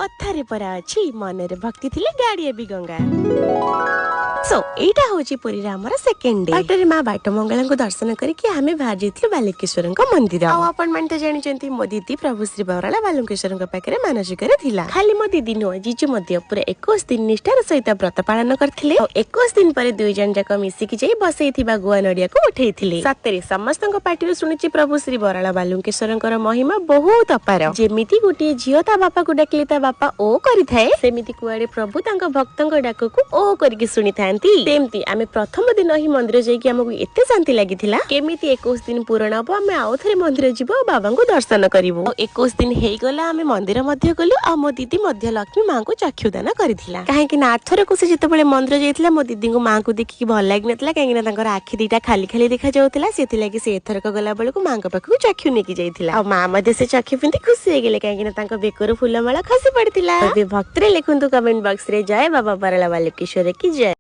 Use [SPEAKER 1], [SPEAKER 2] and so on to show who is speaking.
[SPEAKER 1] कथारे परा अछि मनरे भक्ति थिले गाड़िए भी गंगा। सो एटा होची पुरी रामर सेकेंड डे। बाटरे मां बाट मंगला को दर्शन करके हमें बाहर जाइथिलु बालुकेश्वर मंदिर। आ अपन मन तो जानि चंती मो दीदी प्रभु श्री बराला बालुकेश्वर पाखरे मानसिक थिला। खाली मो दीदी नो जीजु मध्य पूरा 21 दिन निष्ठार सहित व्रत पालन करथिले। 21 दिन पर दुई जन जाक मिसिकी जाई बसैथिबा गुआ नडिया को उठैथिले। सतरे समस्तक पाटिरो सुनिछि प्रभु श्री बराला बालुकेश्वरंकर महिमा बहुत अपार। जेमिति गुटी झियो ता बापा को डाकले ता बापा ओ करिथाए, सेमिति कुआडे प्रभु तांका भक्तंक डाक को ओ करके सुनि तेमती आमे प्रथम दिन ही मंदिर जाइकी हमको एते शांति लागिथिला। केमिति 21 दिन पूर्ण हबो आमे आउ थरे मंदिर जिवो बाबा को दर्शन करिवो। 21 दिन हेई गला आमे मंदिर मध्य गलु आ मो दीदी मध्य लक्ष्मी मां को चक्षुदान करिथिला। काहे कि ना आथर को से जेतेबेले मंदिर जाइथिला मो दीदी को मां को देखि भल लागि नथला। काहे कि ना तांकर आखि दीटा खाली खाली देखा जाउथिला। सेति लागि से एथर को गला बेले को मां को पाखु चक्षु नेकी जाइथिला। आ मां मध्य से चक्षु पिंती खुशी हे गेले। काहे कि ना तांका बेकर फुलमाला खसी पड़तिला। भक्तरे लिखंतु कमेंट बॉक्स रे जय बाबा बराला बालुकेश्वर की जय।